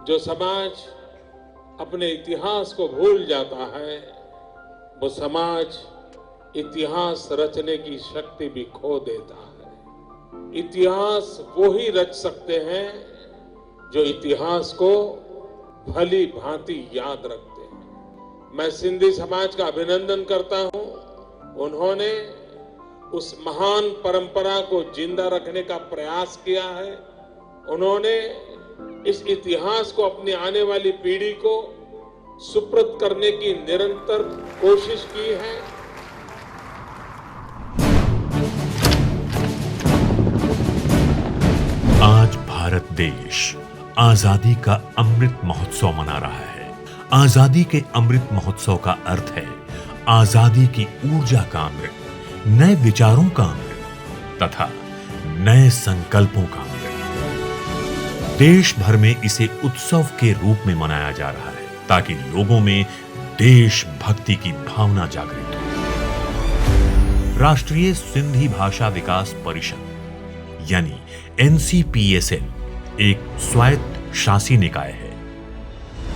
जो समाज अपने इतिहास को भूल जाता है, वो समाज इतिहास रचने की शक्ति भी खो देता है। इतिहास वो ही रच सकते हैं जो इतिहास को भली भांति याद रखते हैं। मैं सिंधी समाज का अभिनंदन करता हूं। उन्होंने उस महान परंपरा को जिंदा रखने का प्रयास किया है। उन्होंने इस इतिहास को अपनी आने वाली पीढ़ी को सुपुर्द करने की निरंतर कोशिश की है। आज भारत देश आजादी का अमृत महोत्सव मना रहा है। आजादी के अमृत महोत्सव का अर्थ है आजादी की ऊर्जा का अमृत, नए विचारों का अमृत तथा नए संकल्पों का अमृत। देश भर में इसे उत्सव के रूप में मनाया जा रहा है ताकि लोगों में देशभक्ति की भावना जागृत हो। राष्ट्रीय सिंधी भाषा विकास परिषद यानी NCPSL एक स्वायत्त शासी निकाय है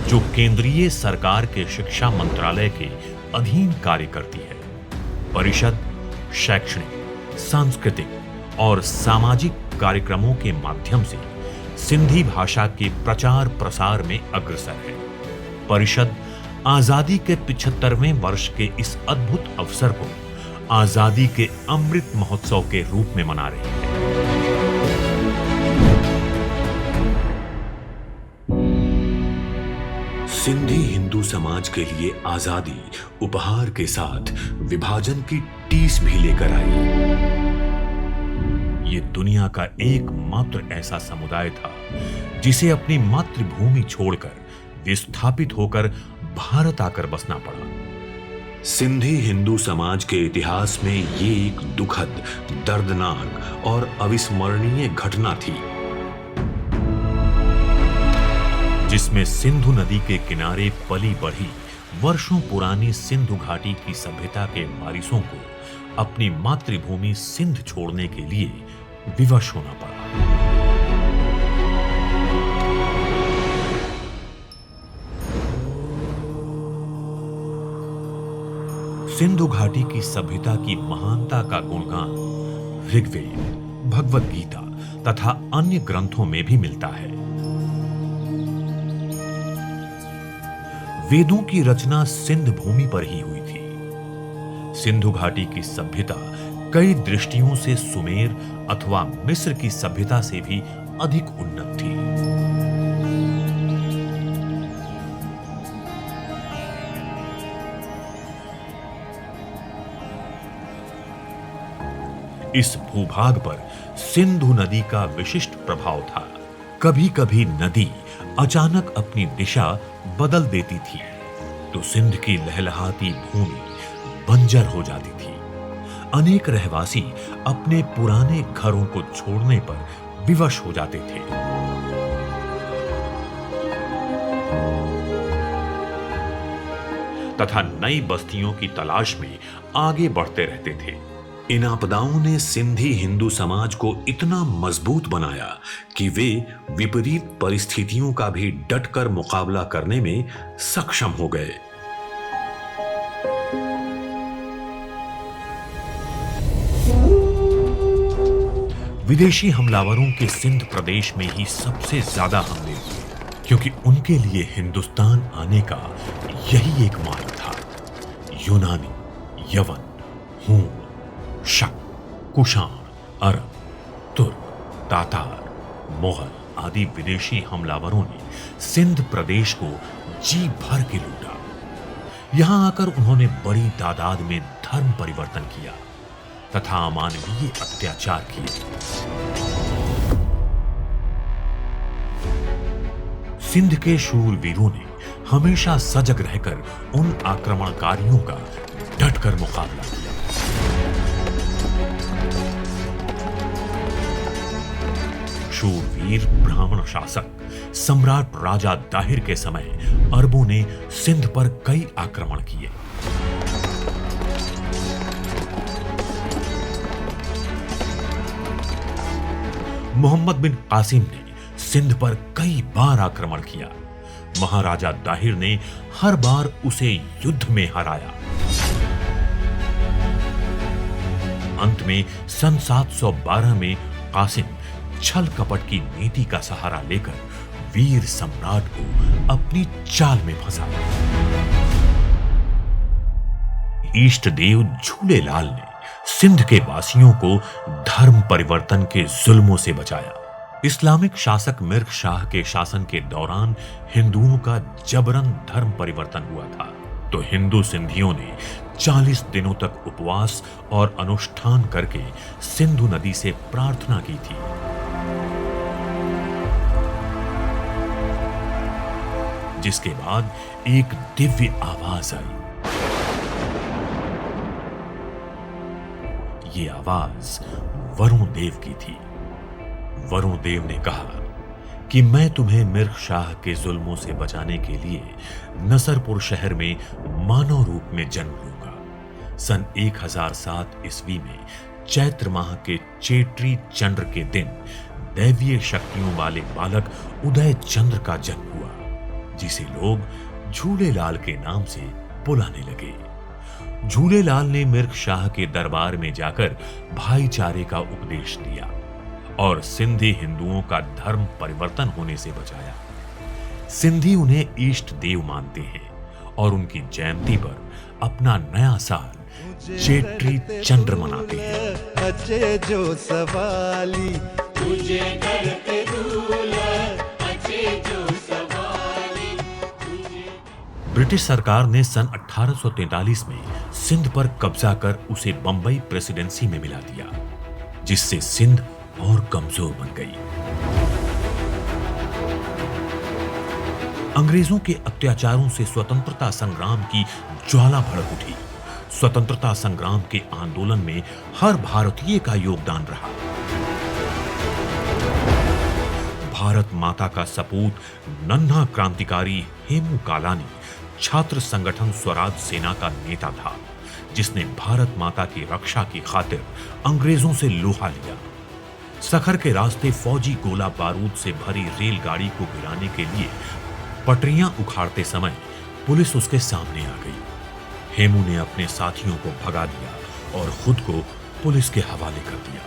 जो केंद्रीय सरकार के शिक्षा मंत्रालय के अधीन कार्य करती है। परिषद शैक्षणिक, सांस्कृतिक और सामाजिक कार्यक्रमों के माध्यम से सिंधी भाषा के प्रचार प्रसार में अग्रसर है। परिषद आजादी के 75वें वर्ष के इस अद्भुत अवसर को आजादी के अमृत महोत्सव के रूप में मना रही है। सिंधी हिंदू समाज के लिए आजादी उपहार के साथ विभाजन की टीस भी लेकर आई। ये दुनिया का एकमात्र ऐसा समुदाय था जिसे अपनी मातृभूमि छोड़कर विस्थापित होकर भारत आकर बसना पड़ा। सिंधी हिंदू समाज के इतिहास में ये एक दुखद, दर्दनाक और अविस्मरणीय घटना थी जिसमें सिंधु नदी के किनारे पली बढ़ी वर्षों पुरानी सिंधु घाटी की सभ्यता के वारिसों को अपनी मातृभूमि सिंध छोड़ने के लिए विवश होना पड़ा। सिंधु घाटी की सभ्यता की महानता का गुणगान ऋग्वेद, भगवद गीता तथा अन्य ग्रंथों में भी मिलता है। वेदों की रचना सिंध भूमि पर ही हुई थी। सिंधु घाटी की सभ्यता कई दृष्टियों से सुमेर अथवा मिस्र की सभ्यता से भी अधिक उन्नत थी। इस भूभाग पर सिंधु नदी का विशिष्ट प्रभाव था। कभी कभी नदी अचानक अपनी दिशा बदल देती थी तो सिंध की लहलहाती भूमि बंजर हो जाती थी। अनेक रहवासी अपने पुराने घरों को छोड़ने पर विवश हो जाते थे। तथा नई बस्तियों की तलाश में आगे बढ़ते रहते थे। इन आपदाओं ने सिंधी हिंदू समाज को इतना मजबूत बनाया कि वे विपरीत परिस्थितियों का भी डटकर मुकाबला करने में सक्षम हो गए। विदेशी हमलावरों के सिंध प्रदेश में ही सबसे ज्यादा हमले हुए क्योंकि उनके लिए हिंदुस्तान आने का यही एक मार्ग था। यूनानी, यवन, हूण, शक, कुषाण, अरब, तुर्क, तातार, मुगल आदि विदेशी हमलावरों ने सिंध प्रदेश को जी भर के लूटा। यहां आकर उन्होंने बड़ी तादाद में धर्म परिवर्तन किया तथा अमानवीय अत्याचार किए। सिंध के शूरवीरों ने हमेशा सजग रहकर उन आक्रमणकारियों का डटकर मुकाबला किया। शूरवीर ब्राह्मण शासक सम्राट राजा दाहिर के समय अरबों ने सिंध पर कई आक्रमण किए। मोहम्मद बिन कासिम ने सिंध पर कई बार आक्रमण किया। महाराजा दाहिर ने हर बार उसे युद्ध में हराया। अंत में सन 712 में कासिम छल कपट की नीति का सहारा लेकर वीर सम्राट को अपनी चाल में फंसाया। इष्ट देव झूलेलाल ने सिंध के वासियों को धर्म परिवर्तन के जुल्मों से बचाया। इस्लामिक शासक मिर्ग शाह के शासन के दौरान हिंदुओं का जबरन धर्म परिवर्तन हुआ था, तो हिंदू सिंधियों ने 40 दिनों तक उपवास और अनुष्ठान करके सिंधु नदी से प्रार्थना की थी। जिसके बाद एक दिव्य आवाज आई। ये आवाज वरुण देव की थी। वरुण देव ने कहा कि मैं तुम्हें मिर्ग शाह के जुल्मों से बचाने के लिए नसरपुर शहर में मानव रूप में जन्म लूंगा। सन 1007 ईस्वी में चैत्र माह के चेट्री चंद्र के दिन दैवीय शक्तियों वाले बालक उदय चंद्र का जन्म हुआ, जिसे लोग झूलेलाल के नाम से बुलाने लगे। झूलेलाल ने मिर्ग शाह के दरबार में जाकर भाईचारे का उपदेश दिया और सिंधी हिंदुओं का धर्म परिवर्तन होने से बचाया। सिंधी उन्हें इष्ट देव मानते हैं और उनकी जयंती पर अपना नया साल चेट्री चंद्र मनाते हैं। अचे जो सवाली तुझे करते दूल्हा, अचे जो सवाली तुझे। ब्रिटिश सरकार ने सन 1843 में सिंध पर कब्जा कर उसे बंबई प्रेसिडेंसी में मिला दिया, जिससे सिंध और कमजोर बन गई। अंग्रेजों के अत्याचारों से स्वतंत्रता संग्राम की ज्वाला भड़क उठी। स्वतंत्रता संग्राम के आंदोलन में हर भारतीय का योगदान रहा। भारत माता का सपूत नन्हा क्रांतिकारी हेमू कालानी छात्र संगठन स्वराज सेना का नेता था, जिसने भारत माता की रक्षा की खातिर अंग्रेजों से लोहा लिया। सखर के रास्ते फौजी गोला बारूद से भरी रेलगाड़ी को गिराने के लिए पटरियां उखाड़ते समय पुलिस उसके सामने आ गई। हेमू ने अपने साथियों को भगा दिया और खुद को पुलिस के हवाले कर दिया।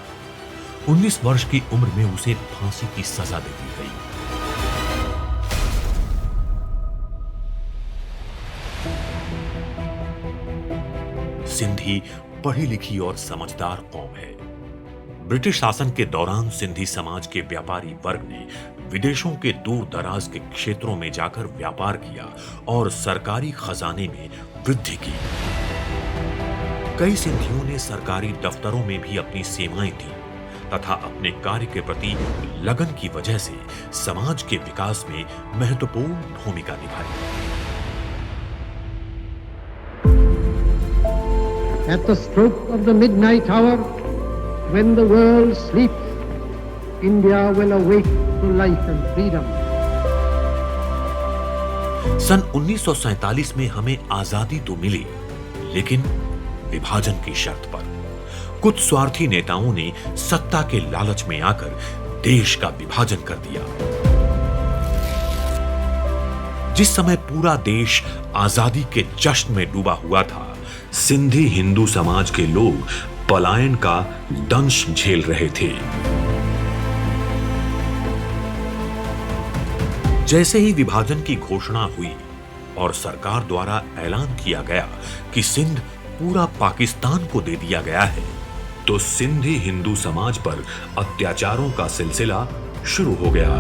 19 वर्ष की उम्र में उसे फांसी की सजा दे दी गई। सिंधी पढ़ी लिखी और समझदार कौम है। ब्रिटिश शासन के दौरान सिंधी समाज के व्यापारी वर्ग ने विदेशों के दूर दराज के क्षेत्रों में जाकर व्यापार किया और सरकारी खजाने में वृद्धि की। कई सिंधियों ने सरकारी दफ्तरों में भी अपनी सेवाएं दी तथा अपने कार्य के प्रति लगन की वजह से समाज के विकास में महत्वपूर्ण भूमिका निभाई। At the stroke of the midnight hour, when the world sleeps, India will awake to life and freedom. सन 1947 में हमें आजादी तो मिली, लेकिन विभाजन की शर्त पर। कुछ स्वार्थी नेताओं ने सत्ता के लालच में आकर देश का विभाजन कर दिया। जिस समय पूरा देश आजादी के जश्न में डूबा हुआ था, सिंधी हिंदू समाज के लोग पलायन का दंश झेल रहे थे। जैसे ही विभाजन की घोषणा हुई और सरकार द्वारा ऐलान किया गया कि सिंध पूरा पाकिस्तान को दे दिया गया है, तो सिंधी हिंदू समाज पर अत्याचारों का सिलसिला शुरू हो गया।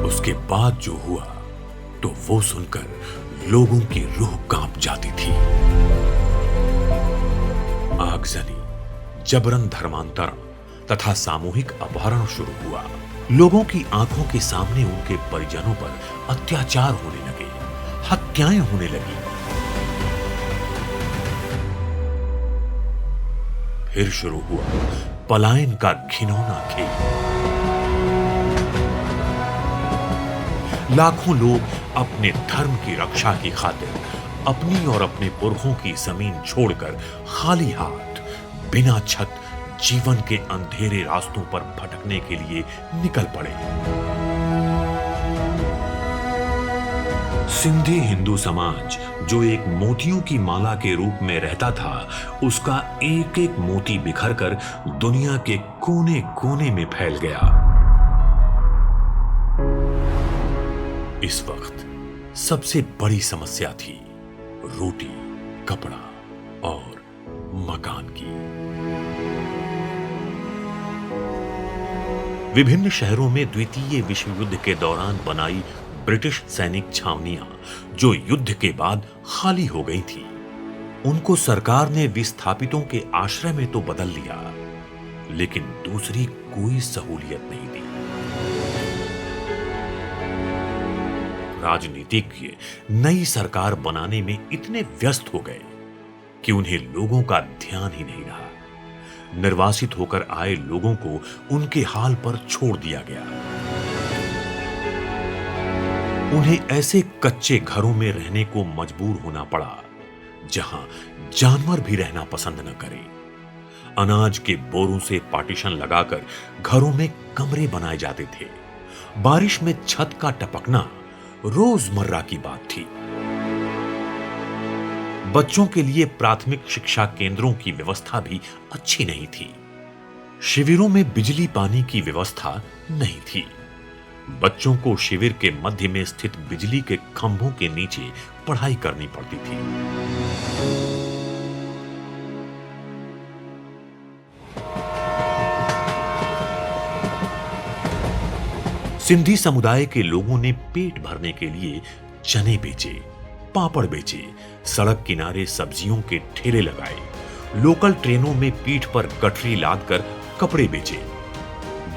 उसके बाद जो हुआ तो वो सुनकर लोगों की रूह कांप जाती थी। आगजनी, जबरन धर्मांतरण तथा सामूहिक अपहरण शुरू हुआ। लोगों की आंखों के सामने उनके परिजनों पर अत्याचार होने लगे, हत्याएं होने लगी। फिर शुरू हुआ पलायन का घिनौना खेल। लाखों लोग अपने धर्म की रक्षा की खातिर अपनी और अपने पुरखों की जमीन छोड़कर खाली हाथ, बिना छत, जीवन के अंधेरे रास्तों पर भटकने के लिए निकल पड़े। सिंधी हिंदू समाज जो एक मोतियों की माला के रूप में रहता था, उसका एक एक मोती बिखरकर दुनिया के कोने कोने में फैल गया। इस वक्त सबसे बड़ी समस्या थी रोटी, कपड़ा और मकान की। विभिन्न शहरों में द्वितीय विश्व युद्ध के दौरान बनाई ब्रिटिश सैनिक छावनियां, जो युद्ध के बाद खाली हो गई थी, उनको सरकार ने विस्थापितों के आश्रय में तो बदल लिया, लेकिन दूसरी कोई सहूलियत नहीं दी। राजनीतिज्ञ नई सरकार बनाने में इतने व्यस्त हो गए कि उन्हें लोगों का ध्यान ही नहीं रहा। निर्वासित होकर आए लोगों को उनके हाल पर छोड़ दिया गया। उन्हें ऐसे कच्चे घरों में रहने को मजबूर होना पड़ा जहां जानवर भी रहना पसंद न करें। अनाज के बोरों से पार्टीशन लगाकर घरों में कमरे बनाए जाते थे। बारिश में छत का टपकना रोजमर्रा की बात थी। बच्चों के लिए प्राथमिक शिक्षा केंद्रों की व्यवस्था भी अच्छी नहीं थी। शिविरों में बिजली पानी की व्यवस्था नहीं थी। बच्चों को शिविर के मध्य में स्थित बिजली के खंभों के नीचे पढ़ाई करनी पड़ती थी। सिंधी समुदाय के लोगों ने पेट भरने के लिए चने बेचे, पापड़ बेचे, सड़क किनारे सब्जियों के ठेले लगाए, लोकल ट्रेनों में पीठ पर गठरी लादकर कपड़े बेचे।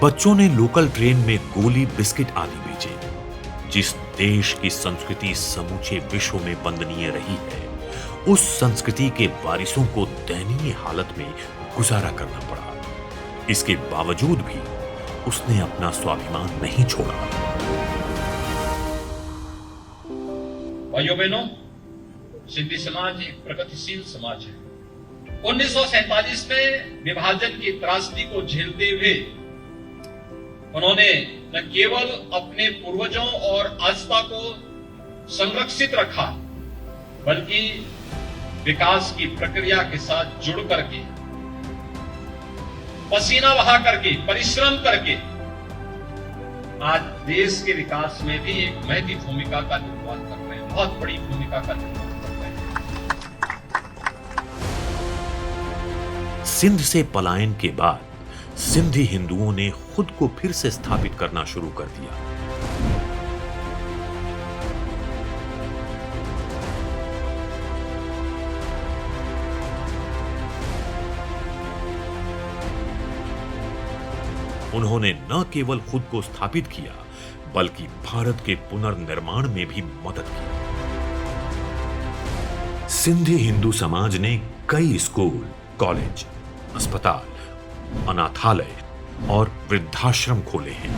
बच्चों ने लोकल ट्रेन में गोली, बिस्किट आदि बेचे। जिस देश की संस्कृति समूचे विश्व में वंदनीय रही है, उस संस्कृति के वारिसों को दयनीय हालत में गुजारा करना पड़ा। इसके बावजूद भी उसने अपना स्वाभिमान नहीं छोड़ा। भाइयों बहनों, सिंधी समाज एक प्रगतिशील समाज है। 1947 में विभाजन की त्रासदी को झेलते हुए उन्होंने न केवल अपने पूर्वजों और आस्था को संरक्षित रखा, बल्कि विकास की प्रक्रिया के साथ जुड़ करके, पसीना बहा करके, परिश्रम करके आज देश के विकास में भी एक महती भूमिका का निर्वाह कर रहे हैं, बहुत बड़ी भूमिका का निर्वाह कर रहे हैं। सिंध से पलायन के बाद सिंधी हिंदुओं ने खुद को फिर से स्थापित करना शुरू कर दिया। उन्होंने न केवल खुद को स्थापित किया, बल्कि भारत के पुनर्निर्माण में भी मदद की। सिंधी हिंदू समाज ने कई स्कूल, कॉलेज, अस्पताल, अनाथालय और वृद्धाश्रम खोले हैं।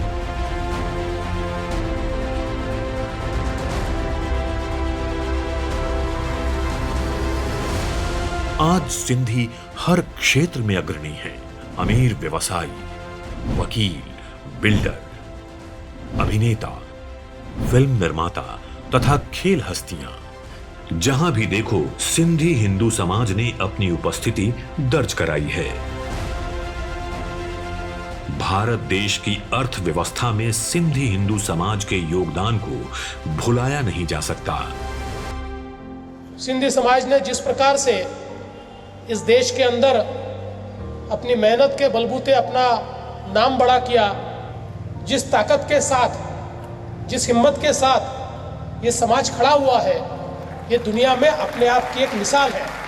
आज सिंधी हर क्षेत्र में अग्रणी हैं। अमीर व्यवसायी, वकील, बिल्डर, अभिनेता, फिल्म निर्माता तथा खेल हस्तियां, जहां भी देखो सिंधी हिंदू समाज ने अपनी उपस्थिति दर्ज कराई है। भारत देश की अर्थव्यवस्था में सिंधी हिंदू समाज के योगदान को भुलाया नहीं जा सकता। सिंधी समाज ने जिस प्रकार से इस देश के अंदर अपनी मेहनत के बलबूते अपना नाम बड़ा किया, जिस ताकत के साथ, जिस हिम्मत के साथ ये समाज खड़ा हुआ है, ये दुनिया में अपने आप की एक मिसाल है।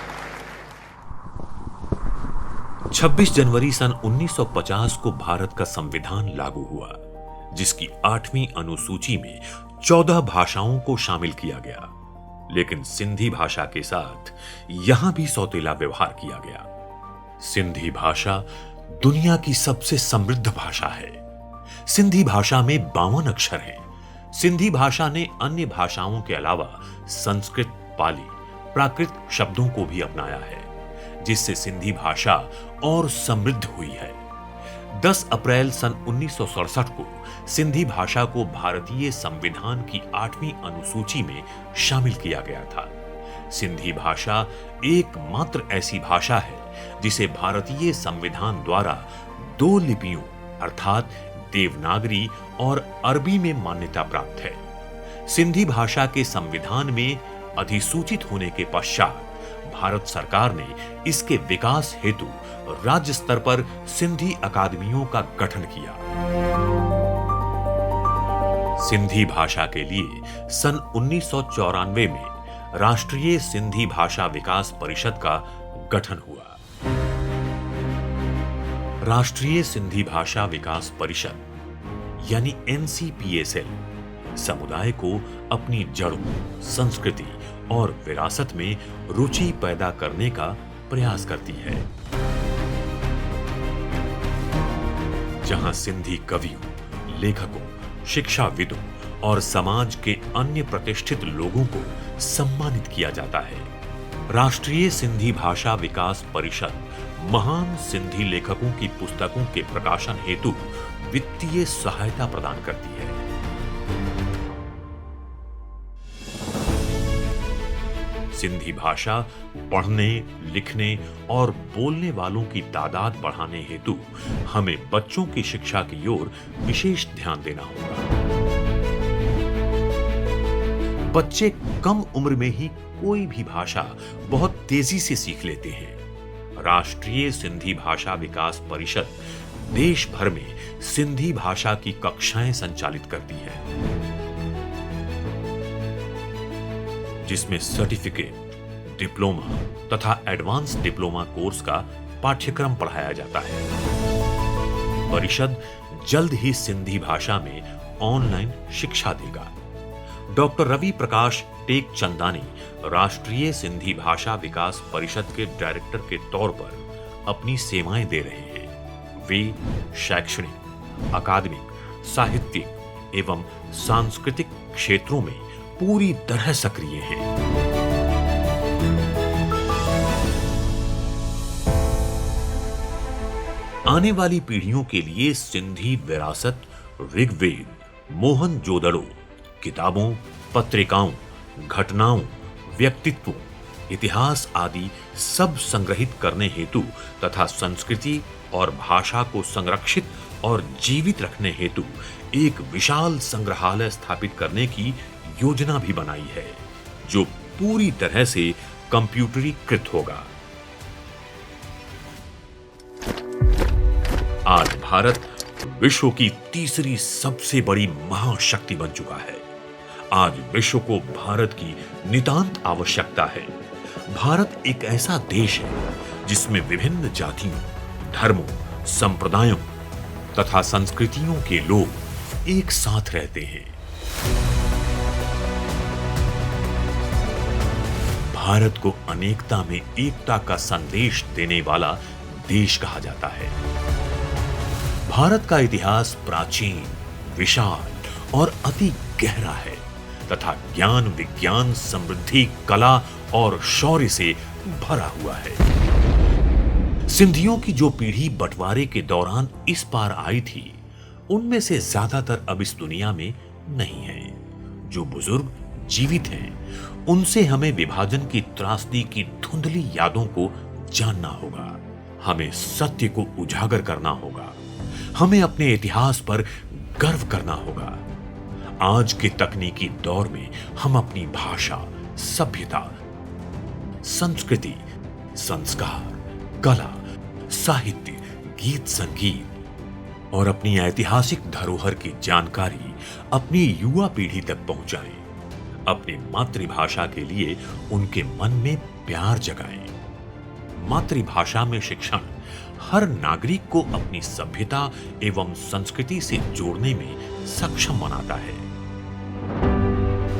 26 जनवरी सन 1950 को भारत का संविधान लागू हुआ, जिसकी 8वीं अनुसूची में 14 भाषाओं को शामिल किया गया। लेकिन सिंधी भाषा के साथ यहां भी सौतेला व्यवहार किया गया। सिंधी भाषा दुनिया की सबसे समृद्ध भाषा है। सिंधी भाषा में 52 अक्षर हैं। सिंधी भाषा ने अन्य भाषाओं के अलावा संस्कृत, पाली, प्राकृत शब्दों को भी अपनाया है, जिससे सिंधी भाषा और समृद्ध हुई है। 10 अप्रैल सन 1967 को सिंधी भाषा को भारतीय संविधान की 8वीं अनुसूची में शामिल किया गया था। सिंधी भाषा एकमात्र ऐसी भाषा है जिसे भारतीय संविधान द्वारा 2 लिपियों अर्थात देवनागरी और अरबी में मान्यता प्राप्त है। सिंधी भाषा के संविधान में अधिसूचित होने के पश्चात भारत सरकार ने इसके विकास हेतु राज्य स्तर पर सिंधी अकादमियों का गठन किया। सिंधी भाषा के लिए सन 1994 में राष्ट्रीय सिंधी भाषा विकास परिषद का गठन हुआ। राष्ट्रीय सिंधी भाषा विकास परिषद यानी NCPSL समुदाय को अपनी जड़ों, संस्कृति और विरासत में रुचि पैदा करने का प्रयास करती है। जहां सिंधी कवियों, लेखकों, शिक्षाविदों और समाज के अन्य प्रतिष्ठित लोगों को सम्मानित किया जाता है। राष्ट्रीय सिंधी भाषा विकास परिषद महान सिंधी लेखकों की पुस्तकों के प्रकाशन हेतु वित्तीय सहायता प्रदान करती है। सिंधी भाषा पढ़ने, लिखने और बोलने वालों की तादाद बढ़ाने हेतु हमें बच्चों की शिक्षा की ओर विशेष ध्यान देना होगा। बच्चे कम उम्र में ही कोई भी भाषा बहुत तेजी से सीख लेते हैं। राष्ट्रीय सिंधी भाषा विकास परिषद देश भर में सिंधी भाषा की कक्षाएं संचालित करती है, जिसमें सर्टिफिकेट, डिप्लोमा तथा एडवांस डिप्लोमा कोर्स का पाठ्यक्रम पढ़ाया जाता है। परिषद जल्द ही सिंधी भाषा में ऑनलाइन शिक्षा देगा। डॉक्टर रवि प्रकाश टेक चंदानी राष्ट्रीय सिंधी भाषा विकास परिषद के डायरेक्टर के तौर पर अपनी सेवाएं दे रहे हैं। वे शैक्षणिक, अकादमिक, साहित्यिक एवं सांस्कृतिक क्षेत्रों में पूरी तरह सक्रिय हैं। आने वाली पीढ़ियों के लिए सिंधी विरासत, ऋग्वेद, मोहनजोदड़ो, किताबों, पत्रिकाओं, घटनाओं, व्यक्तित्वों, इतिहास आदि सब संग्रहित करने हेतु तथा संस्कृति और भाषा को संरक्षित और जीवित रखने हेतु एक विशाल संग्रहालय स्थापित करने की योजना भी बनाई है, जो पूरी तरह से कंप्यूटरीकृत होगा। आज भारत विश्व की तीसरी सबसे बड़ी महाशक्ति बन चुका है। आज विश्व को भारत की नितांत आवश्यकता है। भारत एक ऐसा देश है जिसमें विभिन्न जातियों, धर्मों, संप्रदायों तथा संस्कृतियों के लोग एक साथ रहते हैं। भारत को अनेकता में एकता का संदेश देने वाला देश कहा जाता है। भारत का इतिहास प्राचीन, विशाल और अति गहरा है तथा ज्ञान, विज्ञान, समृद्धि, कला और शौर्य से भरा हुआ है। सिंधियों की जो पीढ़ी बंटवारे के दौरान इस पार आई थी, उनमें से ज्यादातर अब इस दुनिया में नहीं है। जो बुजुर्ग जीवित हैं, उनसे हमें विभाजन की त्रासदी की धुंधली यादों को जानना होगा। हमें सत्य को उजागर करना होगा। हमें अपने इतिहास पर गर्व करना होगा। आज के तकनीकी दौर में हम अपनी भाषा, सभ्यता, संस्कृति, संस्कार, कला, साहित्य, गीत संगीत और अपनी ऐतिहासिक धरोहर की जानकारी अपनी युवा पीढ़ी तक पहुंचाएं। अपनी मातृभाषा के लिए उनके मन में प्यार जगाएं। मातृभाषा में शिक्षण हर नागरिक को अपनी सभ्यता एवं संस्कृति से जोड़ने में सक्षम बनाता है।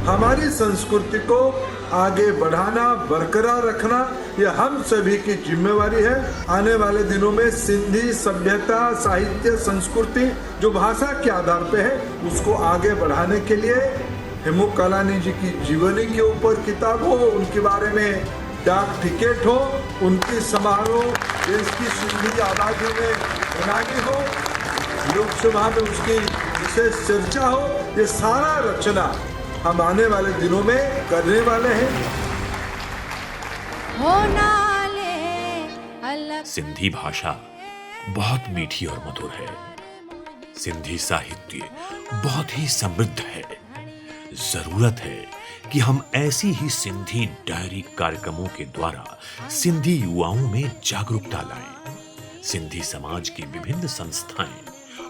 हमारी संस्कृति को आगे बढ़ाना, बरकरार रखना, यह हम सभी की जिम्मेवारी है। आने वाले दिनों में सिंधी सभ्यता, साहित्य, संस्कृति जो भाषा के आधार पे है, उसको आगे बढ़ाने के लिए हेमू कालानी जी की जीवनी के ऊपर किताब हो, उनके बारे में डाक टिकट हो, उनकी समारोह देश की सिंधी आबादी में बनानी हो, लोकसभा में उसकी विशेष चर्चा हो, ये सारा रचना हम आने वाले दिनों में करने वाले हैं। सिंधी भाषा बहुत मीठी और मधुर है। सिंधी साहित्य बहुत ही समृद्ध है। जरूरत है कि हम ऐसी ही सिंधी डायरी कार्यक्रमों के द्वारा सिंधी युवाओं में जागरूकता लाएं। सिंधी समाज की विभिन्न संस्थाएं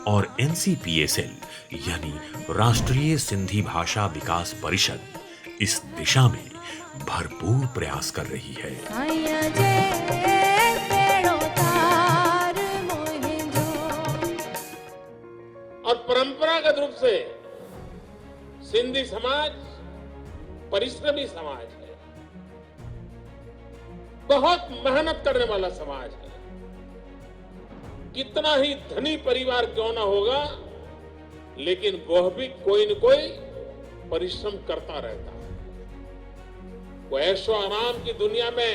और NCPSL यानी राष्ट्रीय सिंधी भाषा विकास परिषद इस दिशा में भरपूर प्रयास कर रही है। और परंपरागत रूप से सिंधी समाज परिश्रमी समाज है, बहुत मेहनत करने वाला समाज है। कितना ही धनी परिवार क्यों ना होगा, लेकिन वह भी कोई न कोई परिश्रम करता रहता है। वो ऐशो आराम की दुनिया में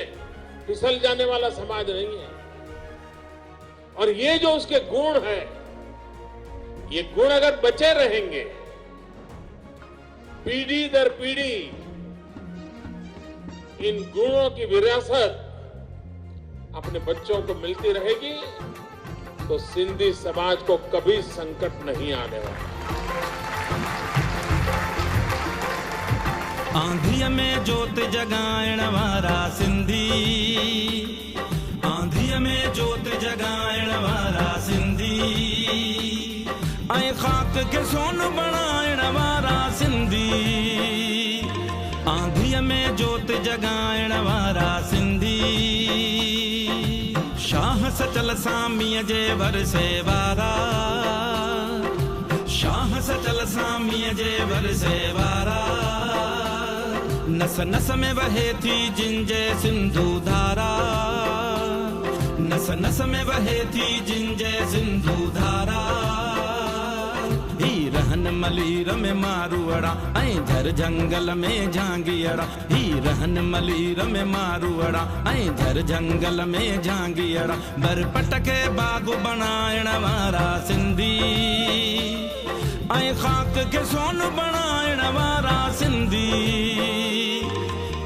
फिसल जाने वाला समाज नहीं है। और ये जो उसके गुण है, ये गुण अगर बचे रहेंगे, पीढ़ी दर पीढ़ी इन गुणों की विरासत अपने बच्चों को मिलती रहेगी, तो सिंधी समाज को कभी संकट नहीं आने वाला। आंधिया में जोत जगाइण वारा सिंधी, आंधिया में जोत जगाइण वारा सिंधी, ऐं खाक के सोन बणाइण वारा सिंधी, आंधिया में जोत जगाइण वारा सिंधी, शाह सचल सामीअ जे वरसे वारा, शाह सचल सामीअ जे वरसे वारा, नस नस में वहे थी जिंजे सिंधु धारा, नस नस में वहे थी जिंजे सिंधु धारा, ही रहन मलीर में मारूअड़ा ऐं झर जंगल में झांगियड़ा, ही रहन मलीर में मारूअड़ा ऐं झर जंगल में झांगियड़ा, बरपट के बाग बनाइण वारा सिंधी, ऐं खाक के सोन बणाइण वारा सिंधी,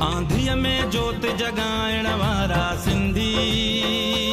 आंधिया में जोत जगाइण वारा सिंधी।